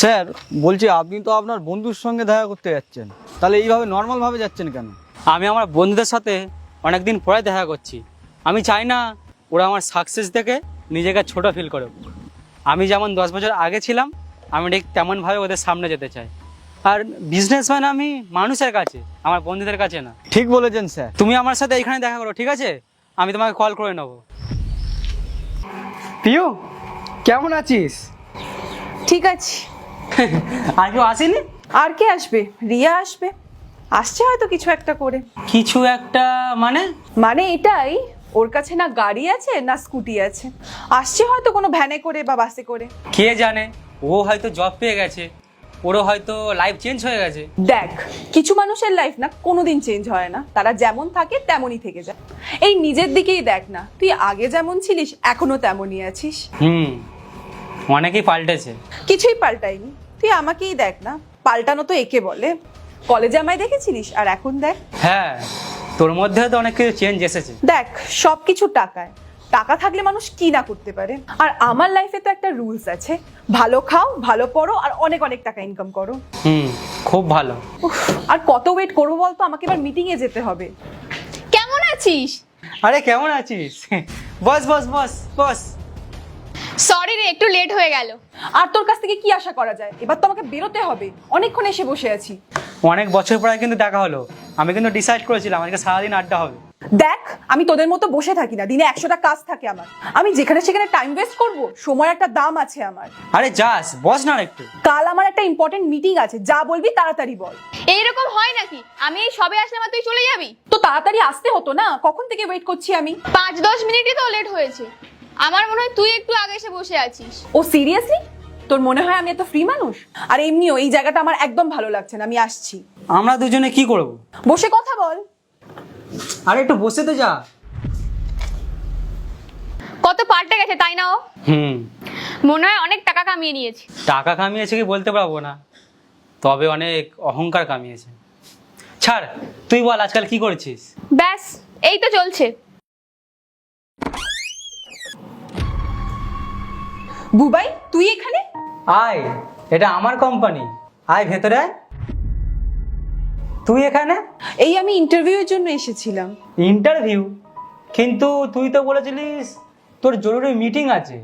Sir বলছি আপনি তো আপনার বন্ধুর সঙ্গে দেখা করতে যাচ্ছেন, তাহলে এইভাবে নর্মালভাবে যাচ্ছেন কেন? আমি আমার বন্ধুদের সাথে অনেক দিন পরে দেখা করছি। আমি চাই না ওরা আমার সাকসেস দেখে নিজেকে ছোট ফিল করুক। আমি যেমন 10 বছর আগে ছিলাম, আমি ঠিক তেমনভাবে ওদের সামনে যেতে চাই। আর বিজনেসম্যান আমি মানুষের কাছে, আমার বন্ধুদের কাছে না। ঠিক বলেছেন স্যার। তুমি আমার সাথে এখানে দেখা করো, ঠিক আছে? আমি তোমাকে কল করে নেবো। পিউ, কেমন আছিস? ঠিক আছে। আর কেউ আসেনি? আর কে আসবে? রিয়া আসবে, আসছে হয়তো কিছু একটা করে। কিছু একটা মানে? মানে এটাই, ওর কাছে না গাড়ি আছে না স্কুটি আছে, আসছে হয়তো কোনো ভ্যানে করে বা বাসে করে। কে জানে, ও হয়তো জব পেয়ে গেছে, ওরও হয়তো লাইফ চেঞ্জ হয়ে গেছে। দেখ, কিছু মানুষের লাইফ না কোনোদিন চেঞ্জ হয় না, তারা যেমন থাকে তেমনই থেকে যায়। এই নিজের দিকেই দেখ না, তুই আগে যেমন ছিলিস এখনো তেমনই আছিস। অনেকেই পাল্টেছে। কিছুই পাল্টায়নি, তুই আমাকেই দেখ না, পাল্টানো তো একে বলে। কলেজে আমায় দেখেছিলিস আর এখন দেখ। হ্যাঁ, তোর মধ্যে তো অনেক কিছু চেঞ্জ এসেছে। দেখ, সবকিছু টাকায়, টাকা থাকলে মানুষ কি না করতে পারে। আর আমার লাইফে তো একটা রুলস আছে, ভালো খাও, ভালো পড়ো, আর অনেক অনেক টাকা ইনকাম করো। খুব ভালো। উফ, আর কত ওয়েট করবো বলতো, আমাকে এবার মিটিং এ যেতে হবে। কেমন আছিস? আরে কেমন আছিস? বস বস বস বস। সরি রে, একটু লেট হয়ে গেল। আর তোর কাছ থেকে কি আশা করা যায়, এবার তো আমাকে বেরোতে হবে, অনেকক্ষণ এসে বসে আছি। অনেক বছর পরে কিন্তু দেখা হলো। আমি কিন্তু ডিসাইড করেছিলাম আজকে সারাদিন আড্ডা হবে। দেখ, আমি তোদের মতো বসে থাকি না, দিনে 100টা কাজ থাকে আমার। আমি যেখানে সেখানে টাইম ওয়েস্ট করব? সময়ের একটা দাম আছে আমার। আরে যাস, বস না একটু। কাল আমার একটা ইম্পর্টেন্ট মিটিং আছে, যা বলবি তাড়াতাড়ি বল। এইরকম হয় নাকি? আমি এই সবে আসলাম আর তুই চলে যাবি? তো তাড়াতাড়ি আসতে হতো না, কখন থেকে ওয়েট করছি আমি। 5-10 মিনিটই তো লেট হয়েছে। আমার মনে হয় তুই একটু আগে এসে বসে আছিস। ও সিরিয়াসলি? তোর মনে হয় আমি এত ফ্রি মানুষ? আর এমনিও এই জায়গাটা আমার একদম ভালো লাগছে না, আমি আসছি। আমরা দুজনে কি করব? বসে কথা বল। আরে একটু বসে তো যা। কত পাল্টে গেছে তাই না ও? মনে হয় অনেক টাকা কামিয়ে নিয়েছে। টাকা কামিয়েছে কি বলতে পারবো না, তবে অনেক অহংকার কামিয়েছে। ছাড়, তুই বল আজকাল কি করছিস? ব্যাস, এই তো চলছে। বুবাই, তুই এখানে? আয়, এটা আমার কোম্পানি, আয় ভেতরে আয়। তুই এখানে? এই আমি ইন্টারভিউয়ের জন্য এসেছিলাম। ইন্টারভিউ? কিন্তু তুই তো বলেছিলিস তোর জরুরি মিটিং আছে,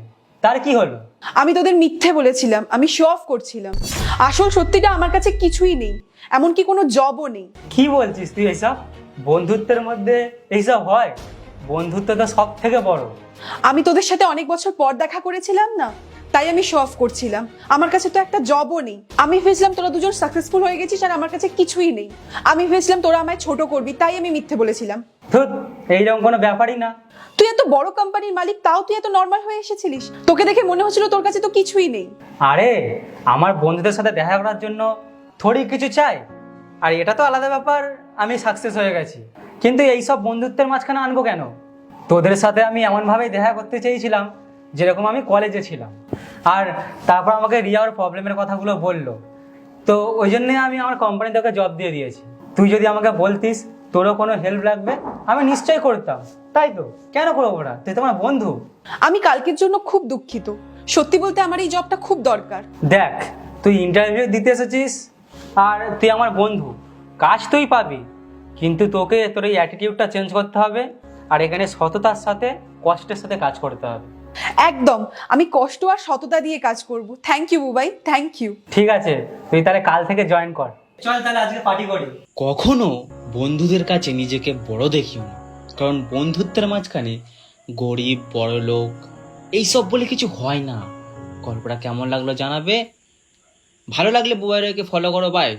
তার কি হলো? আমি তোদের মিথ্যে বলেছিলাম, আমি শো অফ করছিলাম। আসল সত্যিটা আমার কাছে কিছুই নেই, এমনকি কোনো জবও নেই। কি বলছিস তুই এইসব? বন্ধুত্বের মধ্যে এইসব হয়? বন্ধুত্ব তো সব থেকে বড়। আমি তোদের সাথে অনেক বছর পর দেখা করেছিলাম না, তাই আমি শো অফ করছিলাম। আমার কাছে তো একটা জবও নেই। আমি ভেবেছিলাম তোরা দুজন সাকসেসফুল হয়ে গেছিস আর আমার কাছে কিছুই নেই। আমি ভেবেছিলাম তোরা আমায় ছোট করবি, তাই আমি মিথ্যে বলেছিলাম। ধুৎ, এইরকম কোনো ব্যাপারই না। তুই এত বড় কোম্পানির মালিক, তাও তুই এত নর্মাল হয়ে এসেছিলিস। তোকে দেখে মনে হচ্ছিল তোর কাছে তো কিছুই নেই। আরে আমার বন্ধুদের সাথে দেখা করার জন্য থোড়ি কিছু চাই। আর এটা তো আলাদা ব্যাপার, আমি সাকসেস হয়ে গেছি, কিন্তু এইসব বন্ধুত্বের মাঝখানে আনবো কেন? তোদের সাথে আমি এমনভাবেই দেখা করতে চেয়েছিলাম যেরকম আমি কলেজে ছিলাম। আর তারপর আমাকে রিয়া ওর প্রবলেমের কথাগুলো বললো, তো ওই জন্যে আমি আমার কোম্পানি তোকে জব দিয়ে দিয়েছি। তুই যদি আমাকে বলতিস তোরও কোনো হেল্প লাগবে, আমি নিশ্চয়ই করতাম। তাই তো, কেন করবো না? তুই তোমার বন্ধু। আমি কালকের জন্য খুব দুঃখিত, সত্যি বলতে আমার এই জবটা খুব দরকার। দেখ, তুই ইন্টারভিউ দিতে এসেছিস আর তুই আমার বন্ধু, কাজ তুই পাবি, কিন্তু তোকে তোর এই অ্যাটিটিউডটা চেঞ্জ করতে হবে। আর এখানে সততার সাথে কষ্টের সাথে কাজ করতে হবে। একদম, আমি কষ্ট আর সততা দিয়ে কাজ করব। Thank you Bubai, thank you. ঠিক আছে, তুই তাহলে কাল থেকে জয়েন কর। চল তাহলে আজকে পার্টি করি। কখনো বন্ধুদের কাছে নিজেকে বড় দেখিও না, কারণ বন্ধুত্বের মাঝখানে গরিব বড়লোক এইসব বলে কিছু হয় না। গল্পটা কেমন লাগলো জানাবে, ভালো লাগলে বুবাইরাকে ফলো করো। বাই।